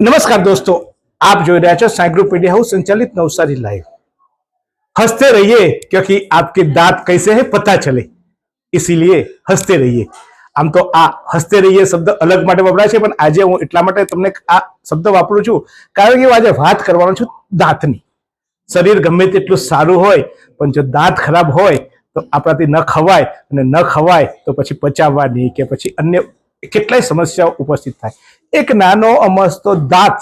नमस्कार दोस्तों, आप जो रहे हैं साई ग्रुप मीडिया हाउस संचालित नवसारी लाइव। हंसते रहिए क्योंकि आपके दांत कैसे है पता चले, इसीलिए हंसते रहिए। આમ તો આ હસતે રહીએ શબ્દ અલગ માટે વપરાય છે, પણ આજે હું એટલા માટે તમને આ શબ્દ વાપરું છું કારણ કે હું આજે વાત કરવાનો છું દાંતની। શરીર ગમે તેટલું સારું હોય પણ જો દાંત ખરાબ હોય તો આપણાથી ન ખવાય, અને ન ખવાય તો પછી પચાવવાની કે પછી અન્ય કેટલાય સમસ્યાઓ ઉપસ્થિત થાય। એક નાનો અમસ્તો દાંત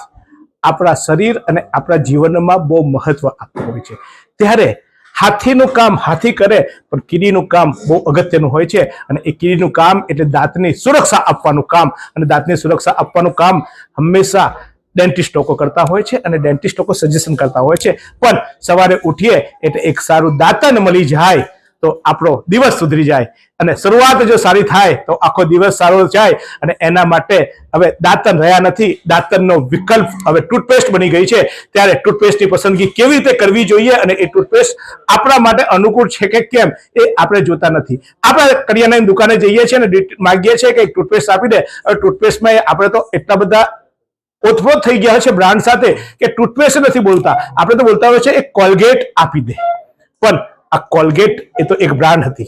આપણા શરીર અને આપણા જીવનમાં બહુ મહત્વ આપતું હોય છે। ત્યારે હાથીનું કામ હાથી કરે પણ કીડીનું કામ બહુ અગત્યનું હોય છે, અને એ કીડીનું કામ એટલે દાંતની સુરક્ષા આપવાનું કામ, અને દાંતની સુરક્ષા આપવાનું કામ હંમેશા ડેન્ટિસ્ટ લોકો કરતા હોય છે, અને ડેન્ટિસ્ટ લોકો સજેશન કરતા હોય છે। પણ સવારે ઉઠીએ એટલે એક સારું દાંતન મળી જાય તો આપણો દિવસ સુધરી જાય, અને શરૂઆત જો સારી થાય તો આખો દિવસ સારો જાય। અને એના માટે હવે દાંતન રહ્યા નથી, દાંતનનો વિકલ્પ હવે ટૂથપેસ્ટ બની ગઈ છે। ત્યારે ટૂથપેસ્ટની પસંદગી કેવી રીતે કરવી જોઈએ અને એ ટૂથપેસ્ટ આપણા માટે અનુકૂળ છે કે કેમ એ આપણે જોતા નથી। આપણે કરિયાણાની દુકાને જઈએ છીએ અને માંગીએ છીએ કે એક ટૂથપેસ્ટ આપી દે। હવે ટૂથપેસ્ટમાં આપણે તો એટલા બધા ઓતપ્રોત થઈ ગયા છે બ્રાન્ડ સાથે કે ટૂથપેસ્ટ નથી બોલતા, આપણે તો બોલતા હોય છે એક કોલગેટ આપી દે। પણ આ કોલગેટ એ તો એક બ્રાન્ડ હતી,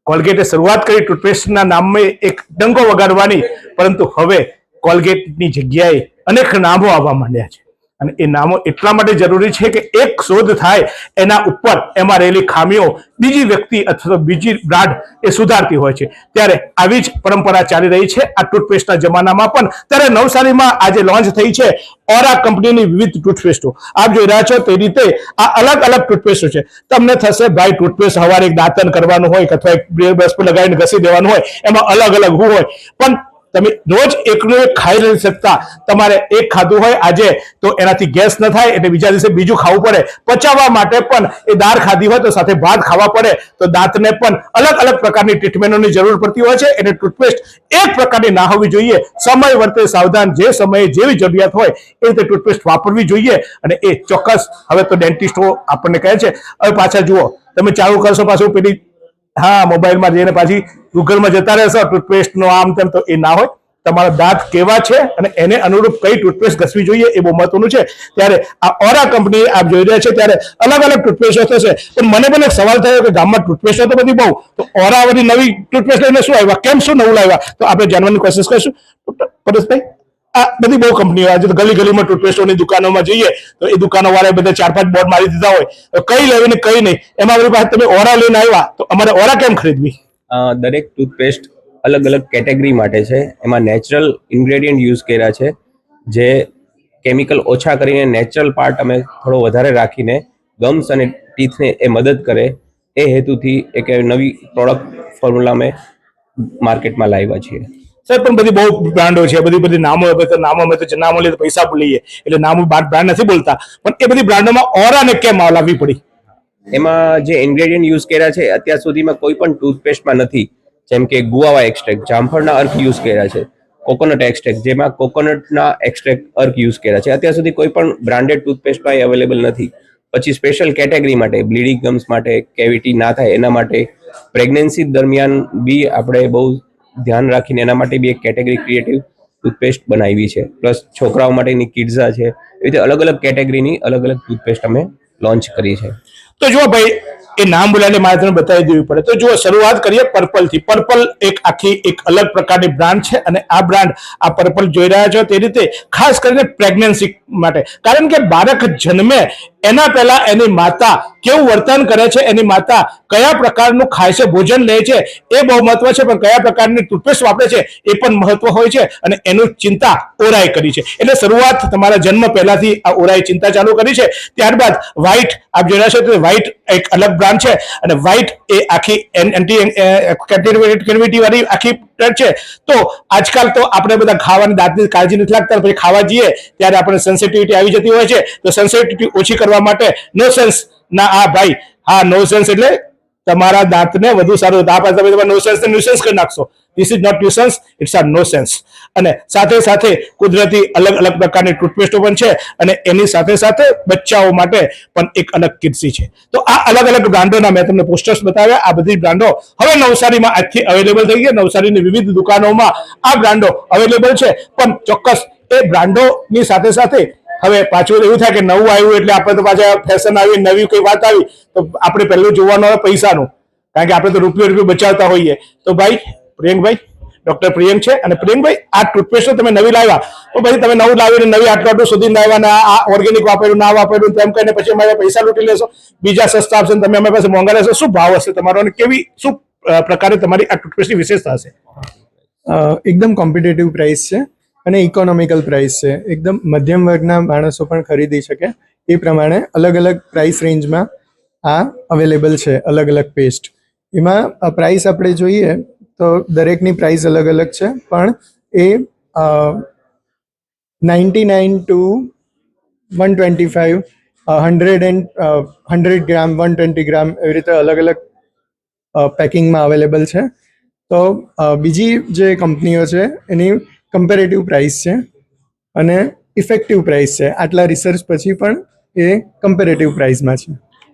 કોલગેટે શરૂઆત કરી ટૂથપેસ્ટના નામમાં એક ડંકો વગાડવાની, પરંતુ હવે કોલગેટની જગ્યાએ અનેક નામો આવવા માંડ્યા છે, અને એ નામો એટલા માટે જરૂરી છે કે એક શોધ થાય એના ઉપર એમાં રહેલી ખામીઓ બીજી વ્યક્તિ અથવા બીજી બ્રાન્ડ એ સુધારતી હોય છે। ત્યારે આવી જ પરંપરા ચાલી રહી છે આ ટૂથપેસ્ટના જમાનામાં પણ। ત્યારે નવસારીમાં આજે લોન્ચ થઈ છે ઓરા કંપનીની વિવિધ ટૂથપેસ્ટો। આપ જોઈ રહ્યા છો તે રીતે આ અલગ અલગ ટૂથપેસ્ટો છે। તમને થશે ભાઈ ટૂથપેસ્ટ સવારે એક દાંતન કરવાનું હોય અથવા એક બ્રશ પર લગાવીને ઘસી દેવાનું હોય, એમાં અલગ અલગ હોય, પણ તમે રોજ એકનું એક ખાઈ નથી શકતા। તમારે એક ખાધું હોય આજે તો એનાથી ગેસ ન થાય એટલે બીજા દિવસે બીજું ખાવું પડે। પચાવવા માટે પણ એ દાળ ખાધી હોય તો સાથે ભાત ખાવા પડે, તો દાંતને પણ અલગ અલગ પ્રકારની ટ્રીટમેન્ટોની જરૂર પડતી હોય છે। એટલે ટૂથપેસ્ટ એક પ્રકારની ના હોવી જોઈએ, સમય વર્તે સાવધાન, જે સમયે જેવી જરૂરિયાત હોય એ રીતે ટૂથપેસ્ટ વાપરવી જોઈએ। અને એ ચોક્કસ હવે તો ડેન્ટિસ્ટો આપણને કહે છે, હવે પાછા જુઓ તમે ચાલુ કરશો પાછું પેલી મોબાઈલમાં જઈને પાછી ગૂગલમાં જતા રહેશો ટૂથપેસ્ટનો આમ તેમ, તો એ ના હોય। તમારા દાંત કેવા છે અને એને અનુરૂપ કઈ ટૂથપેસ્ટ ઘસવી જોઈએ એ બહુ મહત્વનું છે। ત્યારે આ ઓરા કંપની આપ જોઈ રહ્યા છે ત્યારે અલગ અલગ ટૂથપેસ્ટો થશે, પણ મને પણ એક સવાલ થયો કે ગામમાં ટૂથપેસ્ટો તો બધી બહુ, તો ઓરા વાળી નવી ટૂથપેસ્ટ લઈને શું આવ્યા, કેમ શું નવું લાવ્યા, તો આપણે જાણવાની કોશિશ કરીશું। પરેશભાઈ, આ બધી બહુ કંપનીઓ આજે તો ગલી ગલીમાં ટૂથપેસ્ટોની દુકાનોમાં જઈએ તો એ દુકાનો વાળા બધા 4-5 બોર્ડ મારી દીધા હોય, તો કઈ લેવી ને કઈ નહીં, એમાં આપણી પાસે તમે ઓરા લઈને આવ્યા તો અમારે ઓરા કેમ ખરીદવી? દરેક ટૂથપેસ્ટ અલગ અલગ કેટેગરી માટે છે। એમાં નેચરલ ઇન્ગ્રેડિયન્ટ યુઝ કર્યા છે, જે કેમિકલ ઓછા કરીને નેચરલ પાર્ટ અમે થોડો વધારે રાખીને ગમ્સ અને ટીથને એ મદદ કરે એ હેતુથી એક નવી પ્રોડક્ટ ફોર્મ્યુલા અમે માર્કેટમાં લાવ્યા છીએ। સર, પણ બધી બહુ બ્રાન્ડો છે, બધી નામો અમે તો નામો લઈએ પૈસા લઈએ એટલે નામો બ્રાન્ડ નથી બોલતા, પણ એ બધી બ્રાન્ડોમાં ઓરાને કેમ લાવવી પડી? એમાં જે ઇન્ગ્રેડિયન્ટ યુઝ કર્યા છે અત્યાર સુધીમાં કોઈ પણ ટૂથપેસ્ટમાં નથી, જેમ કે ગુઆવા એક્સ્ટ્રેક્ટ, જામફળના અર્ક યુઝ કર્યા છે, કોકોનટ એક્સ્ટ્રેક્ટ જેમાં કોકોનટના એક્સ્ટ્રેક્ટ અર્ક યુઝ કર્યા છે, અત્યાર સુધી કોઈ પણ બ્રાન્ડેડ ટૂથપેસ્ટમાં અવેલેબલ નથી। પછી સ્પેશિયલ કેટેગરી માટે બ્લીડિંગ ગમ્સ માટે, કેવિટી ના થાય એના માટે, પ્રેગ્નન્સી દરમિયાન બી આપણે બહુ ધ્યાન રાખીને એના માટે બી એક કેટેગરી ક્રિએટિવ ટૂથપેસ્ટ બનાવી છે। પ્લસ છોકરાઓ માટેની કિડ્ઝા છે, એ રીતે અલગ અલગ કેટેગરીની અલગ અલગ ટૂથપેસ્ટ અમે લોન્ચ કરી છે। તો જુઓ ભાઈ, એ નામ બોલાવીને મારે તમને બતાવી દેવી પડે, તો જુઓ શરૂઆત કરીએ પર્પલ થી। પર્પલ એક આખી એક અલગ પ્રકારની બ્રાન્ડ છે, અને આ બ્રાન્ડ આ પર્પલ જોઈ રહ્યા છો તે રીતે ખાસ કરીને પ્રેગ્નન્સી માટે, કારણ કે બાળક જન્મે એના પહેલા એની માતા કેવું વર્તન કરે છે, એની માતા કયા પ્રકારનું ખાય છે, ભોજન લે છે, એ બહુ મહત્વ છે, પણ કયા પ્રકારની ટૂથપેસ્ટ વાપરે છે એ પણ મહત્વ હોય છે, અને એનું ચિંતા ઓરાએ કરી છે। એટલે શરૂઆત તમારા જન્મ પહેલાથી આ ઓરાએ ચિંતા ચાલુ કરી છે। ત્યારબાદ વ્હાઇટ આપ જોઈ રહ્યા છો તો વ્હાઇટ એક અલગ બ્રાન્ડ છે, અને વ્હાઇટ એ આખી એન્ટી કેવિટી વાળી આખી છે। તો આજકાલ તો આપણે બધા ખાવાની દાંતની કાળજી નથી લાગતા, પછી ખાવા જઈએ ત્યારે આપણે સેન્સિટિવિટી આવી જતી હોય છે, તો સેન્સિટિવિટી ઓછી કરવા માટે નો સેન્સ ના આ ભાઈ, નો સેન્સ એટલે તમારા દાંતને વધુ સારું, તમે નો સેન્સ ને ન્યુસન્સ કરી નાખશો। This is not nuisance, it's are no sense. અને સાથે સાથે કુદરતી અલગ અલગ પ્રકારની ટૂથપેસ્ટો પણ છે, અને એની સાથે સાથે બચ્ચાઓ માટે પણ એક અલગ કિડસી છે। તો આ અલગ અલગ બ્રાન્ડોના મેં તમને પોસ્ટર્સ બતાવ્યા। આ બધી બ્રાન્ડો હવે નવસારીમાં આજથી અવેલેબલ થઈ ગઈ, નવસારીની વિવિધ દુકાનોમાં આ બ્રાન્ડો અવેલેબલ છે, પણ ચોક્કસ એ બ્રાન્ડોની સાથે સાથે હવે પાછું એવું થાય કે નવું આવ્યું એટલે આપણે તો પાછા ફેશન આવી નવી કઈ વાત આવી તો આપણે પહેલું જોવાનું હોય પૈસાનું, કારણ કે આપણે તો રૂપિયો બચાવતા હોઈએ. તો ભાઈ પ્રિયંકભાઈ, ડોક્ટર પ્રિયંક છે, અને પ્રિયંકભાઈ આ ટૂથપેસ્ટ તમે નવી લાવ્યા તો પછી તમે નવું લાવીને નવી આટલું સુધી લાવ્યા ને આ ઓર્ગેનિક વાપર્યું ના વાપર્યું તેમ કહીને પછી અમારે પૈસા લૂંટી લેશો, બીજા સસ્તા આપશે તમે અમારી પાસે મોંઘા લેશો. શું ભાવ હશે તમારો અને કેવી શું પ્રકારે તમારી આ ટૂથપેસ્ટની વિશેષતા હશે? એકદમ કોમ્પિટેટિવ પ્રાઇસ છે અને ઇકોનોમિકલ પ્રાઇસ છે. એકદમ મધ્યમ વર્ગના માણસો પણ ખરીદી શકે એ પ્રમાણે અલગ અલગ પ્રાઇસ રેન્જમાં આ અવેલેબલ છે. અલગ અલગ પેસ્ટ એમાં પ્રાઇસ આપણે જોઈએ તો દરેકની પ્રાઇસ અલગ અલગ છે, પણ એ 99 ટુ 125, 100 ગ્રામ, 120 ગ્રામ એવી રીતે અલગ અલગ પેકિંગમાં અવેલેબલ છે. તો બીજી જે કંપનીઓ છે એની કમ્પેરેટિવ પ્રાઇસ છે અને ઇફેક્ટિવ પ્રાઇસ છે. આટલા રિસર્ચ પછી પણ એ કમ્પેરેટિવ પ્રાઇસમાં છે.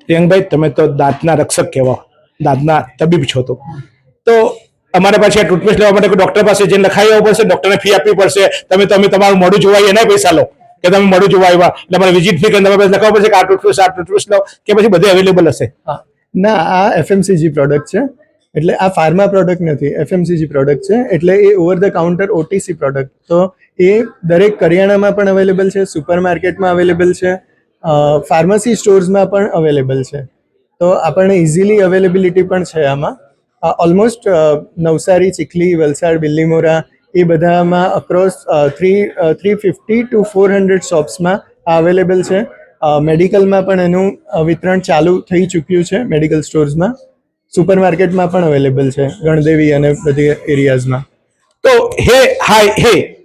પ્રિયંકભાઈ, તમે તો દાંતના રક્ષક કહેવાઓ, દાંતના તબીબ છો, તો અમારે પાછી આ ટૂથપેસ્ટ લેવા માટે ડોક્ટર પાસે જઈને લખાઈ આવવું પડશે, ડોક્ટરને ફી આપવી પડશે, તમે તમારું મોઢું જોવાય એના પૈસા લો કે તમે મોઢું જોવા આવ્યા એટલે અમારે વિઝિટ ફી કરીને તમારે લખાવવું પડશે કે આ ટૂથપેસ્ટ લો, કે પછી બધે અવેલેબલ હશે? ના, આ એફએમસીજી પ્રોડક્ટ છે, એટલે આ ફાર્મા પ્રોડક્ટ નથી, એફએમસીજી પ્રોડક્ટ છે. એટલે એ over the counter OTC product, તો એ દરેક કરિયાણામાં પણ અવેલેબલ છે, સુપર માર્કેટમાં અવેલેબલ છે, ફાર્મસી સ્ટોર્સમાં પણ અવેલેબલ છે. તો આપણને ઇઝીલી અવેલેબિલિટી પણ છે આમાં. ઓલમોસ્ટ નવસારી, ચીખલી, વલસાડ, બિલ્લીમોરા એ બધામાં અક્રોસ 350 ટુ 400 શોપ્સમાં આ અવેલેબલ છે. મેડિકલમાં પણ એનું વિતરણ ચાલુ થઈ ચૂક્યું છે, મેડિકલ સ્ટોર્સમાં. સુપર માર્કેટમાં પણ અવેલેબલ છે, ગણદેવી અને બધી એરિયાઝમાં. તો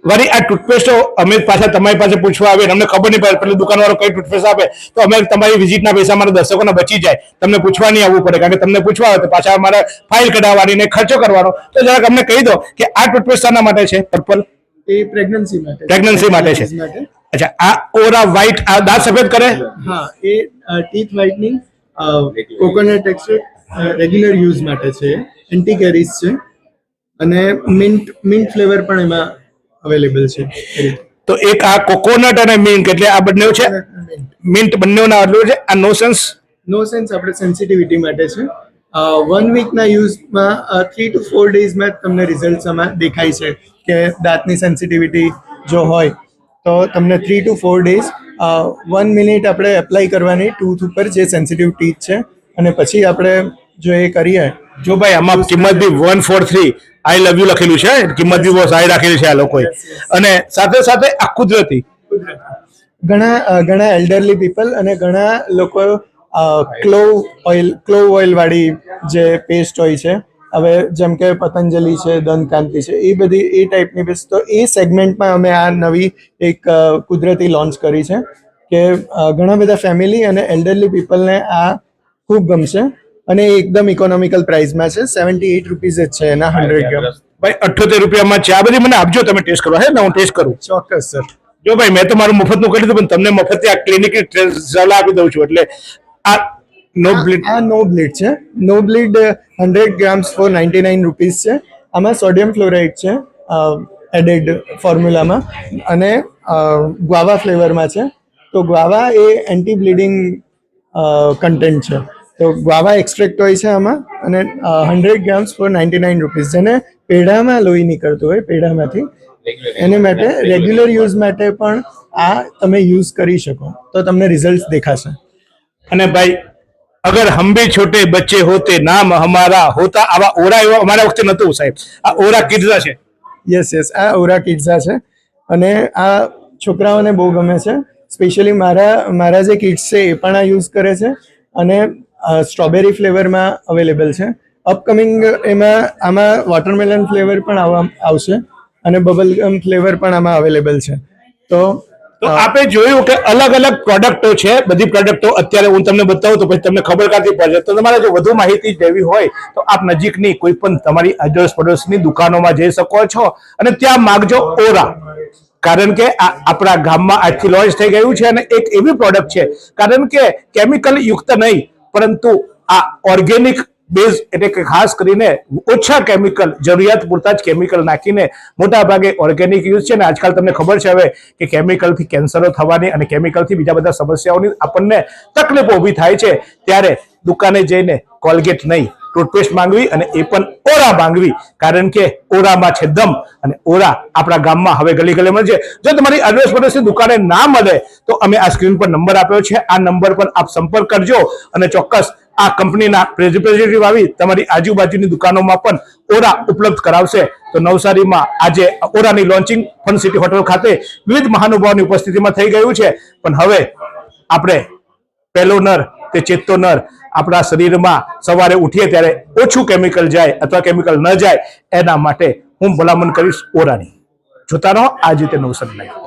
વળી આ ટૂથપેસ્ટો અમે પાછા તમારી પાસે પૂછવા આવીએ, અમને ખબર નહીં પડે પેલી દુકાનવાળો કઈ ટૂથપેસ્ટ આપે તો અમે તમારી વિઝિટના પૈસા અમારા દર્શકોને બચી જાય, તમને પૂછવા નહીં આવવું પડે, કારણ કે તમને પૂછવા આવે તો પાછા અમારે ફાઇલ કઢાવવાની ને ખર્ચો કરવાનો. તો જરાક અમને કહી દો કે આ ટૂથપેસ્ટ શાના માટે છે? પર્પલ એ પ્રેગ્નન્સી માટે છે. અચ્છા, આ ઓરા વ્હાઇટ આ દાંત સફેદ કરે? હા, એ teeth whitening, coconut extract regular use માટે છે, એન્ટી કેરીઝ છે, અને મિન્ટ ફ્લેવર પણ એમાં અવેલેબલ છે. તો એક આ કોકોનટ અને મિન્ટ એટલે આ બંને છે, મિન્ટ બંનેના આટલું છે. આ નો સેન્સ આપણે સેન્સિટિવિટી માટે છે. 1 વીકના યુઝમાં 3 to 4 ડેઝમાં તમને રિઝલ્ટ આમાં દેખાય છે કે દાંતની સેન્સિટિવિટી જો હોય તો તમને 3 to 4 ડેઝ 1 મિનિટ આપણે એપ્લાય કરવાની ટૂથ ઉપર જે સેન્સિટિવ ટીથ છે, અને પછી આપણે જો એ કરીએ. જો ભાઈ આમાં કિંમત બી 143 આઈ લવ યુ લખેલું છે, કિંમત બી બહુ સારી રાખેલી છે આ લોકોએ, અને સાથે સાથે આ કુદરતી ઘણા એલ્ડરલી પીપલ અને ઘણા લોકો ક્લોવ ઓઇલ વાળી જે પેસ્ટ હોય છે, હવે જેમ કે પતંજલિ છે, દંતકાંતિ છે, એ બધી એ ટાઈપની પેસ્ટ, તો એ સેગમેન્ટમાં અમે આ નવી એક કુદરતી લોન્ચ કરી છે કે ઘણા બધા ફેમિલી અને એલ્ડરલી પીપલને આ ખૂબ ગમશે. અને એકદમ ઇકોનોમિકલ પ્રાઇસમાં છે, 78 રૂપીઝ જ છે એના 100 ગ્રામ. ભાઈ 78 રૂપિયામાં છે. આ બધી મને આપજો, તમે ટેસ્ટ કરો. હે ને, હું ટેસ્ટ કરું. ચોક્કસ સર. જો ભાઈ મેં તો મારું મફતનું કરી દીધું, પણ તમને મફત આ ક્લિનિકની સલાહ આપી દઉં છું. એટલે આ નો બ્લીડ છે, નો બ્લીડ 100 ગ્રામ્સ ફોર 99 રૂપીઝ છે. આમાં સોડિયમ ફ્લોરાઇડ છે એડેડ ફોર્મ્યુલામાં, અને ગ્વાવા ફ્લેવરમાં છે. તો ગ્વાવા એ એન્ટી બ્લીડિંગ કન્ટેન્ટ છે, તો ગ્વાવા એક્સ્ટ્રેક્ટ હોય છે આમાં, અને 100 ગ્રામ્સ ફોર 99 રૂપીઝ. જેને પેઢામાં લોહી નીકળતું હોય, પેઢામાંથી, એને માટે રેગ્યુલર યુઝ માટે પણ આ તમે યુઝ કરી શકો તો તમને રિઝલ્ટ દેખાશે. અને ભાઈ અગર હમ ભી છોટે બચ્ચે હોતે નામ હમારા હોતા, આવા ઓરા એવા અમારા વખતે નતું સાહેબ. આ ઓરા કિડ્ઝા છે. યસ, આ ઓરા કિડ્ઝા છે, અને આ છોકરાઓને બહુ ગમે છે. સ્પેશિયલી મારા જે કિડ્સ છે એ પણ આ યુઝ કરે છે, અને સ્ટ્રોબેરી ફ્લેવરમાં અવેલેબલ છે. અપકમિંગ આમાં વોટરમેલન ફ્લેવર પણ આવશે, અને બબલ ગમ ફ્લેવર પણ આમાં અવેલેબલ છે. તો આપણે જોયું કે અલગ અલગ પ્રોડક્ટો છે. બધી પ્રોડક્ટો અત્યારે હું તમને બતાવું તો પછી તમને ખબર કાંથી પડશે. તો તમારે જો વધુ માહિતી લેવી હોય તો આપ નજીકની કોઈ પણ તમારી અડોશ પડોશની દુકાનોમાં જઈ શકો છો અને ત્યાં માગજો ઓરા, કારણ કે આ આપણા ગામમાં આજથી લોન્ચ થઈ ગયું છે, અને એક એવી પ્રોડક્ટ છે, કારણ કે કેમિકલ યુક્ત નહીં પરંતુ આ ઓર્ગેનિક બેઝ એટલે કે ખાસ કરીને ઓછા કેમિકલ, જરૂરિયાત પૂરતા જ કેમિકલ નાખીને મોટા ભાગે ઓર્ગેનિક યુઝ છે ને આજકાલ તમને ખબર છે હવે કે કેમિકલથી કેન્સરો થવાની અને કેમિકલથી બીજા બધા સમસ્યાઓની આપણને તકલીફો ઊભી થાય છે, ત્યારે દુકાને જઈને કોલગેટ નહીં ટૂથપેસ્ટ માંગવી અને એ પણ ઓરા માંગવી, કારણ કે ઓરામાં છે દમ અને ઓરા આપણા ગામમાં હવે ગલી ગલી મળે છે. જો તમારી એડ્રેસ પડોશની દુકાને ના મળે તો અમે આ સ્ક્રીન પર નંબર આપ્યો છે, આ નંબર પર આપ સંપર્ક કરજો અને ચોક્કસ આ કંપનીના રિપ્રેઝેન્ટેટિવ આવી તમારી આજુબાજુની દુકાનોમાં પણ ઓરા ઉપલબ્ધ કરાવશે. તો નવસારીમાં આજે ઓરાની લોન્ચિંગ ફન સિટી હોટલ ખાતે વિવિધ મહાનુભાવોની ઉપસ્થિતિમાં થઈ ગયું છે. પણ હવે આપણે પહેલો નર તે ચેતતો નર આપણા શરીરમાં સવારે ઉઠીએ ત્યારે ઓછું કેમિકલ જાય અથવા કેમિકલ ન જાય એના માટે હું ભલામણ કરીશ ઓરાની. જોતા રહો આજ રીતે નવસારી લાઈવ.